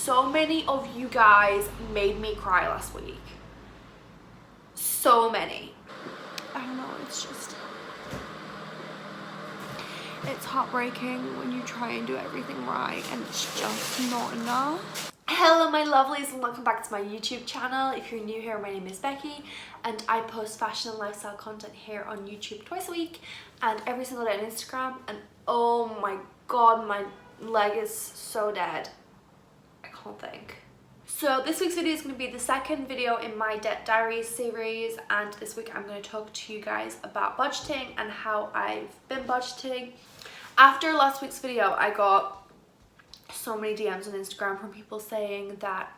So many of you guys made me cry last week. So many. I don't know, it's heartbreaking when you try and do everything right and it's just not enough. Hello my lovelies and welcome back to my YouTube channel. If you're new here, my name is Becky and I post fashion and lifestyle content here on YouTube twice a week and every single day on Instagram, and oh my god, my leg is so dead. I can't think. So this week's video is going to be the second video in my Debt Diaries series, and this week I'm going to talk to you guys about budgeting and how I've been budgeting. After last week's video, I got so many DMs on Instagram from people saying that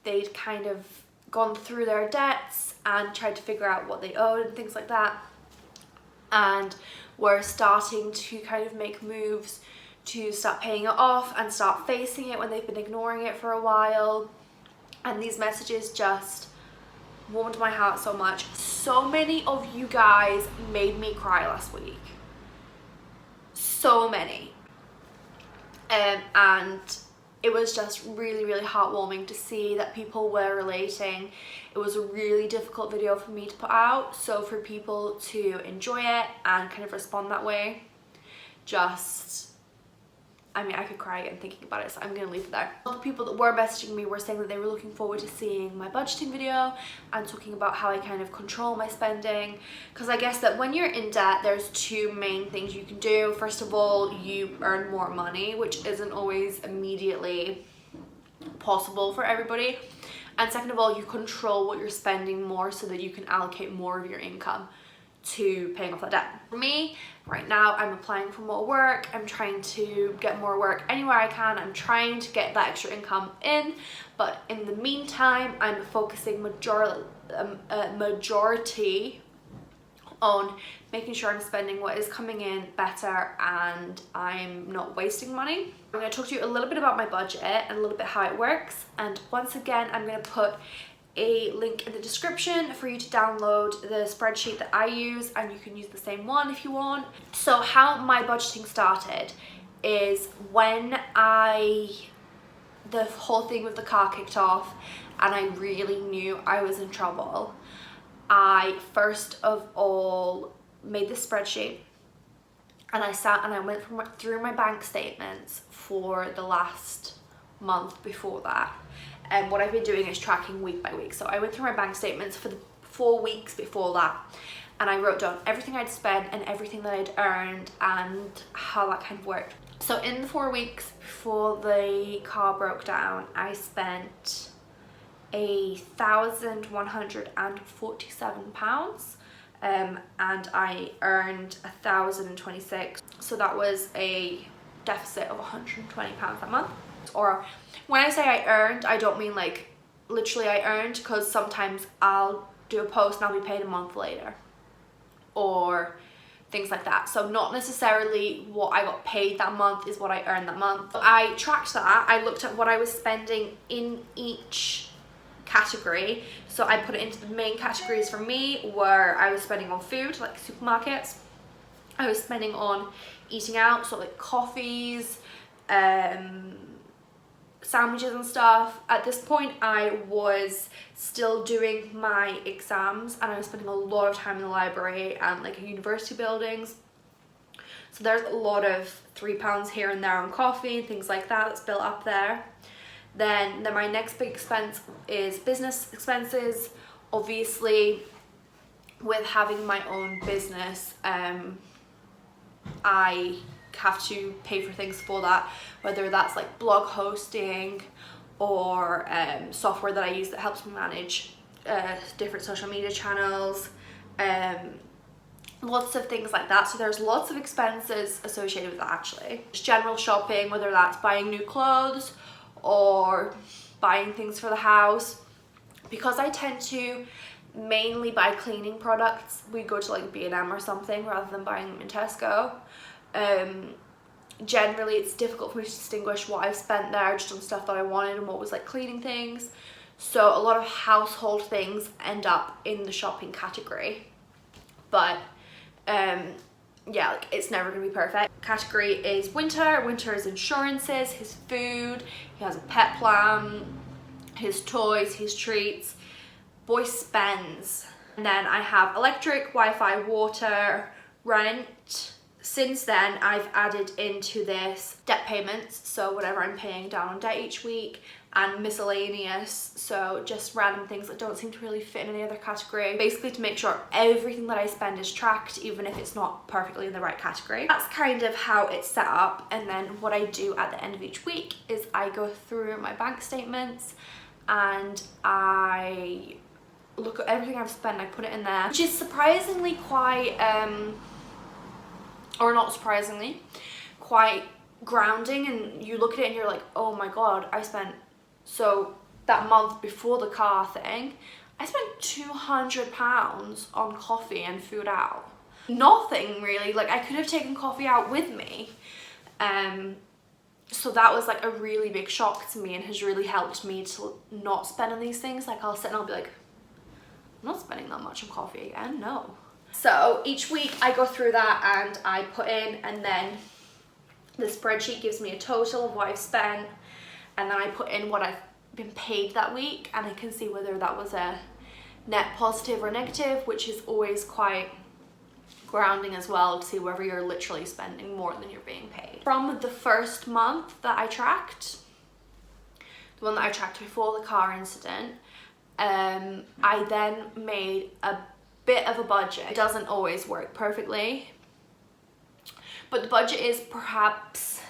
they'd kind of gone through their debts and tried to figure out what they owed and things like that, and were starting to kind of make moves to start paying it off and start facing it when they've been ignoring it for a while. And these messages just warmed my heart so much. So many of you guys made me cry last week. So many. And it was just really heartwarming to see that people were relating. It was a really difficult video for me to put out, so for people to enjoy it and kind of respond that way, I mean, I could cry again thinking about it, so I'm gonna leave it there. All the people that were messaging me were saying that they were looking forward to seeing my budgeting video and talking about how I kind of control my spending, because I guess that when you're in debt, there's two main things you can do. First of all, you earn more money, which isn't always immediately possible for everybody. And second of all, you control what you're spending more so that you can allocate more of your income to paying off that debt. For me, right now, I'm applying for more work. I'm trying to get more work anywhere I can. I'm trying to get that extra income in, but in the meantime, I'm focusing majority on making sure I'm spending what is coming in better and I'm not wasting money. I'm going to talk to you a little bit about my budget and a little bit how it works, and once again, I'm going to put a link in the description for you to download the spreadsheet that I use, and you can use the same one if you want. So how my budgeting started is when the whole thing with the car kicked off and I really knew I was in trouble. I first of all made the spreadsheet and I sat and I went through my bank statements for the last month before that. And what I've been doing is tracking week by week. So I went through my bank statements for the 4 weeks before that, and I wrote down everything I'd spent and everything that I'd earned and how that kind of worked. So in the 4 weeks before the car broke down, I spent £1,147, and I earned 1,026. So that was a deficit of £120 that month. Or when I say I earned, I don't mean like literally I earned, because sometimes I'll do a post and I'll be paid a month later or things like that. So not necessarily what I got paid that month is what I earned that month. I tracked that. I looked at what I was spending in each category. So I put it into the main categories for me, where I was spending on food, like supermarkets. I was spending on eating out, so like coffees, sandwiches and stuff. At this point, I was still doing my exams and I was spending a lot of time in the library and like university buildings. So there's a lot of £3 here and there on coffee and things like that that's built up there. Then my next big expense is business expenses. Obviously, with having my own business, I have to pay for things for that, whether that's like blog hosting or software that I use that helps me manage different social media channels, lots of things like that. So there's lots of expenses associated with that actually. Just general shopping, whether that's buying new clothes or buying things for the house. Because I tend to mainly buy cleaning products, we go to like B&M or something rather than buying them in Tesco. Generally it's difficult for me to distinguish what I've spent there just on stuff that I wanted and what was like cleaning things. So a lot of household things end up in the shopping category, but yeah, like it's never gonna be perfect. Category is winter is insurances, his food, he has a pet plan, his toys, his treats. Boy spends. And then I have electric, Wi-Fi, water, rent. Since then, I've added into this debt payments, so whatever I'm paying down on debt each week, and miscellaneous, so just random things that don't seem to really fit in any other category, basically to make sure everything that I spend is tracked, even if it's not perfectly in the right category. That's kind of how it's set up. And then what I do at the end of each week is I go through my bank statements and I look at everything I've spent, I put it in there, which is surprisingly quite or not surprisingly, quite grounding. And you look at it and you're like, oh my god, I spent, so that month before the car thing, I spent £200 on coffee and food out. Nothing really, like I could have taken coffee out with me. So that was like a really big shock to me and has really helped me to not spend on these things. Like I'll sit and I'll be like, I'm not spending that much on coffee again, no. So each week I go through that and I put in, and then the spreadsheet gives me a total of what I've spent, and then I put in what I've been paid that week, and I can see whether that was a net positive or negative, which is always quite grounding as well, to see whether you're literally spending more than you're being paid. From the first month that I tracked, the one that I tracked before the car incident, I then made a bit of a budget. It doesn't always work perfectly, but the budget is perhaps,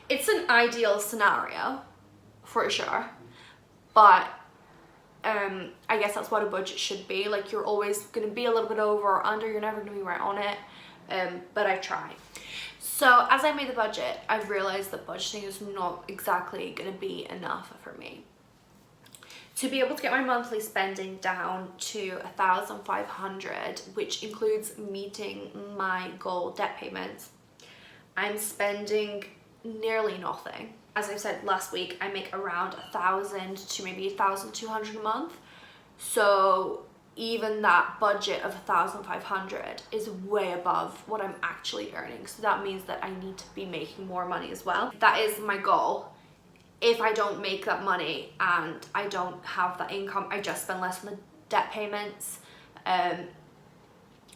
it's an ideal scenario for sure, but I guess that's what a budget should be. Like you're always going to be a little bit over or under, you're never going to be right on it, but I try. So as I made the budget, I've realized that budgeting is not exactly going to be enough for me. To be able to get my monthly spending down to 1,500, which includes meeting my goal debt payments, I'm spending nearly nothing. As I said last week, I make around 1,000 to maybe 1,200 a month. So even that budget of 1,500 is way above what I'm actually earning. So that means that I need to be making more money as well. That is my goal. If I don't make that money and I don't have that income, I just spend less on the debt payments.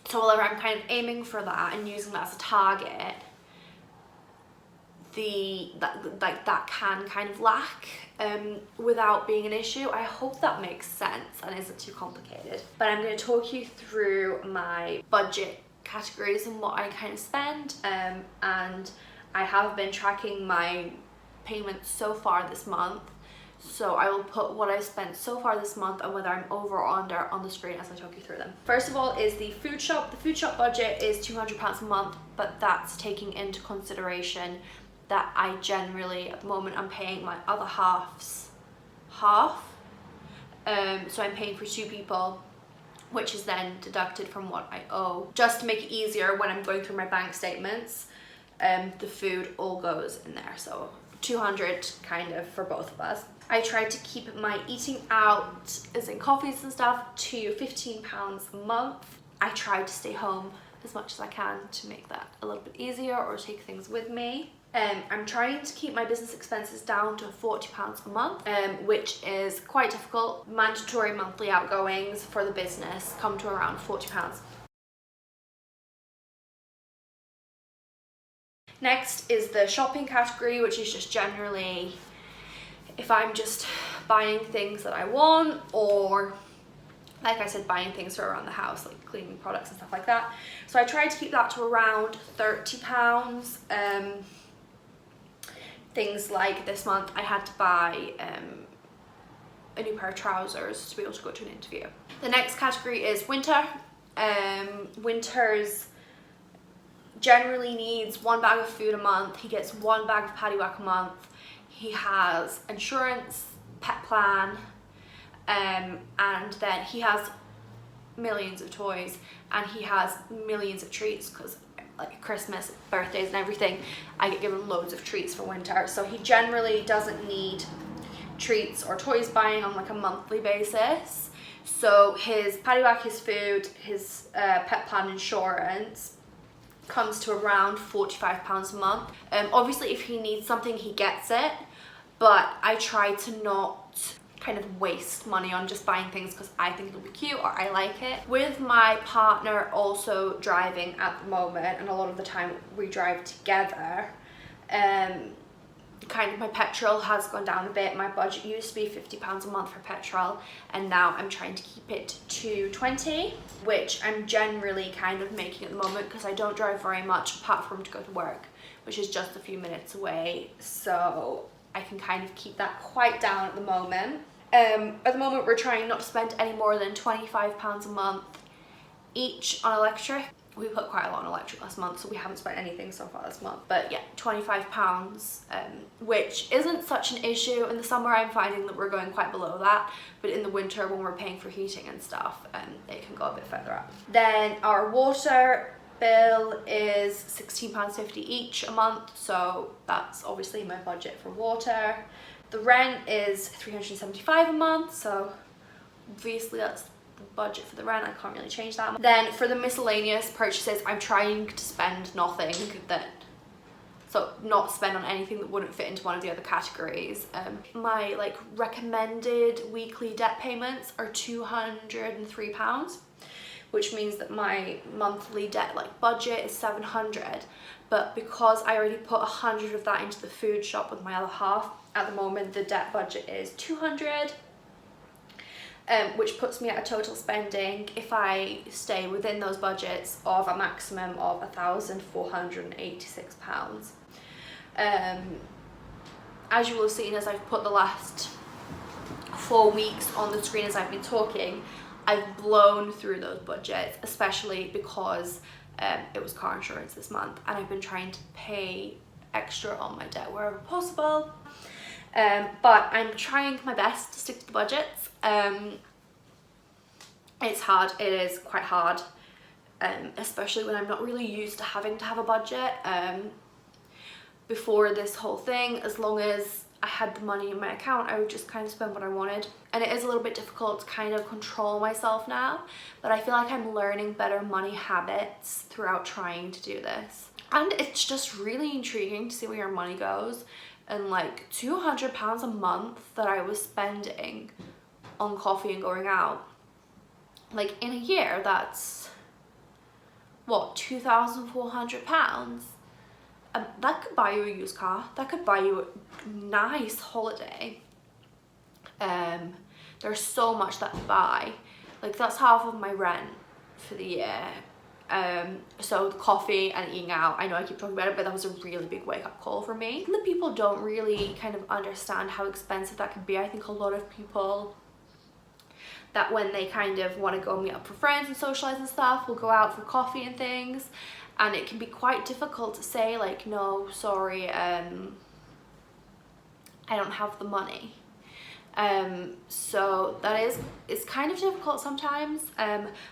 So whenever I'm kind of aiming for that and using that as a target, that can kind of lack without being an issue. I hope that makes sense and isn't too complicated. But I'm going to talk you through my budget categories and what I kind of spend, and I have been tracking my payments so far this month, so I will put what I've spent so far this month and whether I'm over or under on the screen as I talk you through them. First of all is the food shop. The food shop budget is £200 a month, but that's taking into consideration that I generally, at the moment, I'm paying my other half's half. So I'm paying for 2 people, which is then deducted from what I owe. Just to make it easier when I'm going through my bank statements, the food all goes in there. So 200 kind of for both of us. I try to keep my eating out, as in coffees and stuff, to £15 a month. I try to stay home as much as I can to make that a little bit easier, or take things with me. I'm trying to keep my business expenses down to £40 a month, which is quite difficult. Mandatory monthly outgoings for the business come to around £40. Next is the shopping category, which is just generally if I'm just buying things that I want, or like I said, buying things for around the house, like cleaning products and stuff like that. So I try to keep that to around £30. Things like this month I had to buy a new pair of trousers to be able to go to an interview. The next category is winter. Winter's generally needs 1 bag of food a month. He gets 1 bag of paddy whack a month. He has insurance, pet plan, and then he has millions of toys, and he has millions of treats, because like Christmas, birthdays and everything, I get given loads of treats for winter. So he generally doesn't need treats or toys buying on like a monthly basis. So his paddy whack, his food, his pet plan insurance comes to around £45 a month. Obviously if he needs something, he gets it, but I try to not kind of waste money on just buying things because I think it'll be cute or I like it. With my partner also driving at the moment, and a lot of the time we drive together, kind of my petrol has gone down a bit. My budget used to be £50 a month for petrol, and now I'm trying to keep it to 20, which I'm generally kind of making at the moment because I don't drive very much apart from to go to work, which is just a few minutes away, so I can kind of keep that quite down at the moment. At the moment we're trying not to spend any more than £25 a month each on electric. We put quite a lot on electric last month, so we haven't spent anything so far this month. But yeah, £25, which isn't such an issue. In the summer I'm finding that we're going quite below that, but in the winter when we're paying for heating and stuff, it can go a bit further up. Then our water bill is £16.50 each a month, so that's obviously my budget for water. The rent is £375 a month, so obviously that's the budget for the rent. I can't really change that. Then for the miscellaneous purchases, I'm trying to spend nothing so not spend on anything that wouldn't fit into one of the other categories. My like recommended weekly debt payments are £203, which means that my monthly debt like budget is 700, but because I already put 100 of that into the food shop with my other half, at the moment the debt budget is 200, which puts me at a total spending, if I stay within those budgets, of a maximum of £1,486. As you will have seen, as I've put the last 4 weeks on the screen as I've been talking, I've blown through those budgets, especially because it was car insurance this month, and I've been trying to pay extra on my debt wherever possible. But I'm trying my best to stick to the budgets. It's hard, it is quite hard, especially when I'm not really used to having to have a budget. Before this whole thing, as long as I had the money in my account, I would just kind of spend what I wanted. And it is a little bit difficult to kind of control myself now, but I feel like I'm learning better money habits throughout trying to do this. And it's just really intriguing to see where your money goes. And like £200 a month that I was spending on coffee and going out, like in a year, that's what, £2,400? That could buy you a used car, that could buy you a nice holiday. There's so much that I buy, like that's half of my rent for the year. So the coffee and eating out, I know I keep talking about it, but that was a really big wake-up call for me. And the people don't really kind of understand how expensive that can be. I think a lot of people that when they kind of want to go meet up for friends and socialize and stuff will go out for coffee and things, and it can be quite difficult to say like, no, sorry, I don't have the money. So that is kind of difficult sometimes,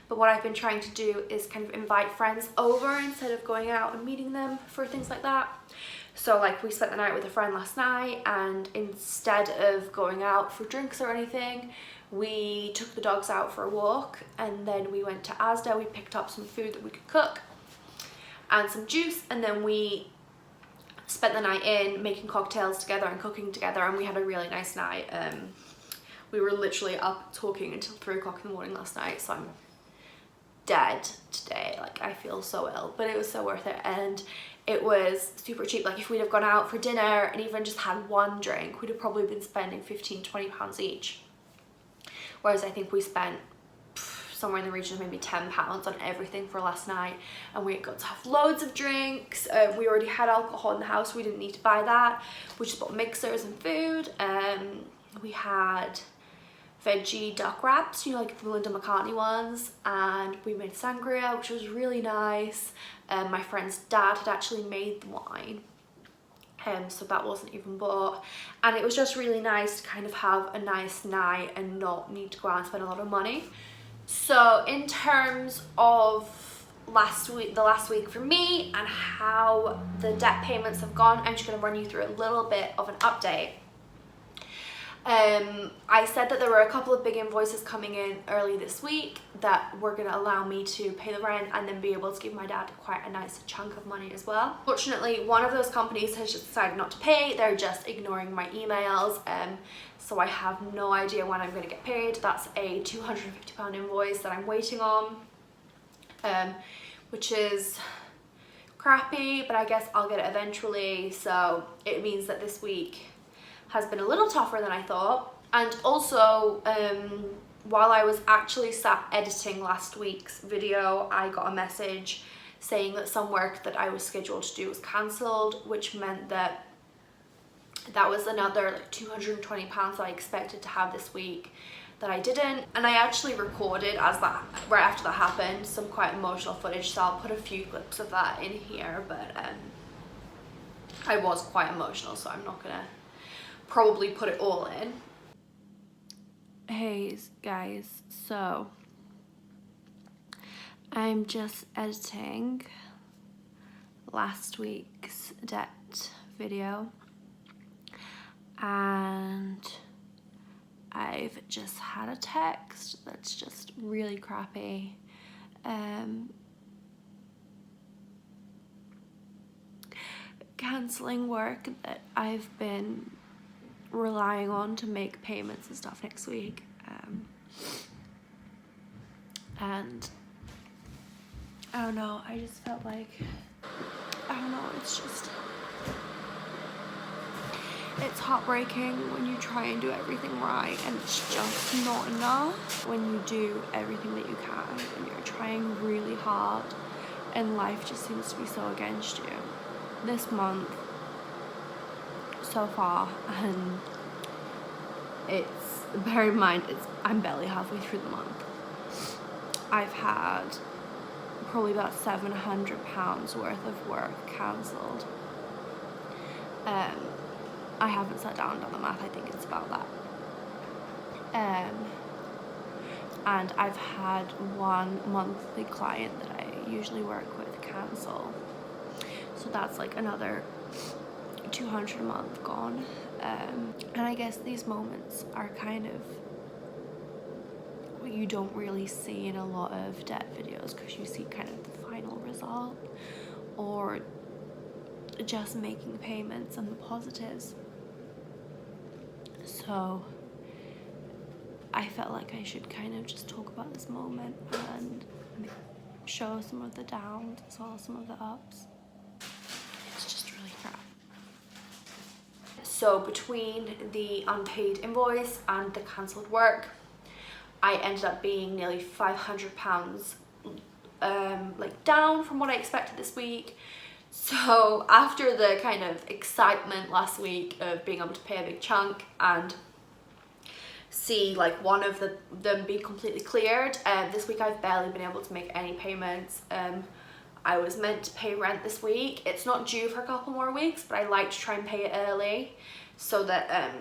but what I've been trying to do is kind of invite friends over instead of going out and meeting them for things like that. So like we spent the night with a friend last night, and instead of going out for drinks or anything, we took the dogs out for a walk, and then we went to Asda, we picked up some food that we could cook and some juice, and then we spent the night in making cocktails together and cooking together, and we had a really nice night. We were literally up talking until 3 o'clock in the morning last night, so I'm dead today. Like I feel so ill, but it was so worth it, and it was super cheap. Like if we'd have gone out for dinner and even just had one drink, we'd have probably been spending £15–20 each, whereas I think we spent somewhere in the region of maybe £10 on everything for last night, and we got to have loads of drinks. We already had alcohol in the house, we didn't need to buy that. We just bought mixers and food. We had veggie duck wraps, you know, like the Melinda McCartney ones, and we made sangria, which was really nice. My friend's dad had actually made the wine, so that wasn't even bought, and it was just really nice to kind of have a nice night and not need to go out and spend a lot of money. So in terms of the last week for me and how the debt payments have gone, I'm just going to run you through a little bit of an update. I said that there were a couple of big invoices coming in early this week that were going to allow me to pay the rent and then be able to give my dad quite a nice chunk of money as well. Fortunately, one of those companies has just decided not to pay. They're just ignoring my emails, so I have no idea when I'm going to get paid. That's a £250 invoice that I'm waiting on, which is crappy, but I guess I'll get it eventually. So it means that this week has been a little tougher than I thought. And also, while I was actually sat editing last week's video, I got a message saying that some work that I was scheduled to do was cancelled, which meant that that was another like £220 that I expected to have this week that I didn't. And I actually recorded right after that happened some quite emotional footage, so I'll put a few clips of that in here. But I was quite emotional, so I'm not gonna probably put it all in. Hey guys, so I'm just editing last week's debt video, and I've just had a text that's just really crappy. Cancelling work that I've been relying on to make payments and stuff next week, and I don't know, I just felt like, I don't know, it's heartbreaking when you try and do everything right and it's just not enough. When you do everything that you can and you're trying really hard and life just seems to be so against you. This month so far, and bear in mind, I'm barely halfway through the month. I've had probably about £700 worth of work cancelled. I haven't sat down and done the math, I think it's about that. And I've had one monthly client that I usually work with cancel. So that's like another £200 a month gone. And I guess these moments are kind of what you don't really see in a lot of debt videos, because you see kind of the final result or just making the payments and the positives. So I felt like I should kind of just talk about this moment and show some of the downs as well as some of the ups. It's just really crap. So between the unpaid invoice and the cancelled work, I ended up being nearly £500 like down from what I expected this week. So after the kind of excitement last week of being able to pay a big chunk and see like one of them be completely cleared, this week I've barely been able to make any payments. I was meant to pay rent this week. It's not due for a couple more weeks, but I like to try and pay it early so that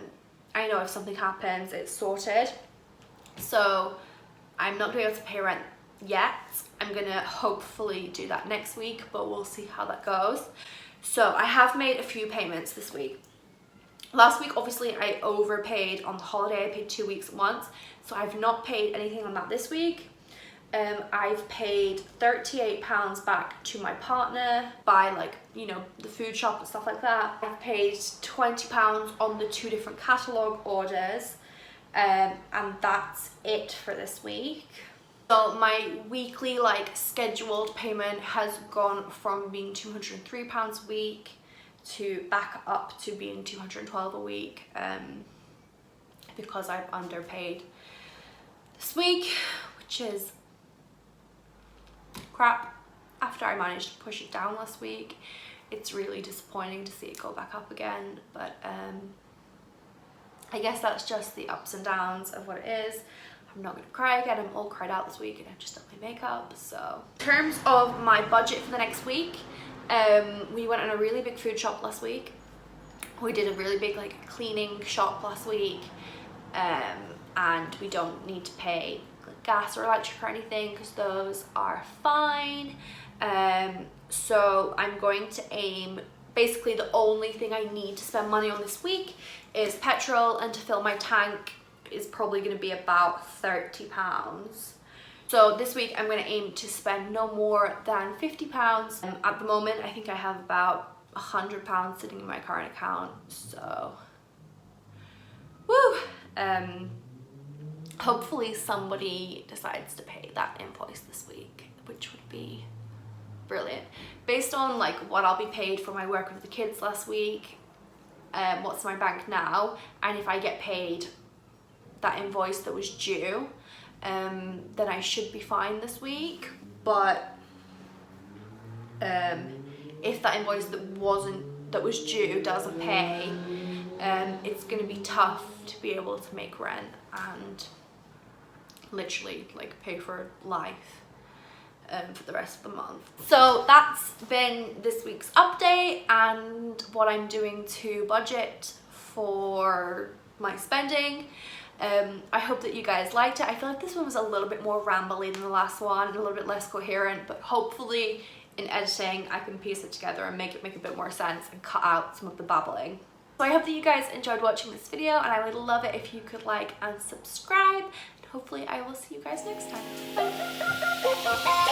I know if something happens, it's sorted. So I'm not going to be able to pay rent yet. I'm gonna hopefully do that next week, but we'll see how that goes. So I have made a few payments this week. Last week, obviously, I overpaid on the holiday. I paid 2 weeks at once, so I've not paid anything on that this week. I've paid £38 back to my partner by, like, you know, the food shop and stuff like that. I've paid £20 on the 2 different catalogue orders, and that's it for this week. So my weekly like scheduled payment has gone from being £203 a week to back up to being £212 a week, because I've underpaid this week, which is crap. After I managed to push it down last week, it's really disappointing to see it go back up again, but I guess that's just the ups and downs of what it is. I'm not gonna cry again. I'm all cried out this week and I've just done my makeup. So in terms of my budget for the next week, we went on a really big food shop last week. We did a really big like cleaning shop last week, and we don't need to pay like gas or electric or anything because those are fine. So I'm going to aim Basically the only thing I need to spend money on this week is petrol, and to fill my tank is probably going to be about £30. So this week I'm going to aim to spend no more than £50. At the moment I think I have about £100 sitting in my current account, so woo! Hopefully somebody decides to pay that invoice this week, which would be brilliant. Based on like what I'll be paid for my work with the kids last week, what's my bank now, and if I get paid that invoice that was due, then I should be fine this week. But if that invoice that was due doesn't pay, it's gonna be tough to be able to make rent and literally like pay for life for the rest of the month. So that's been this week's update and what I'm doing to budget for my spending. I hope that you guys liked it. I feel like this one was a little bit more rambly than the last one and a little bit less coherent, but hopefully in editing I can piece it together and make it make a bit more sense and cut out some of the babbling. So I hope that you guys enjoyed watching this video, and I would love it if you could like and subscribe, and hopefully I will see you guys next time. Bye!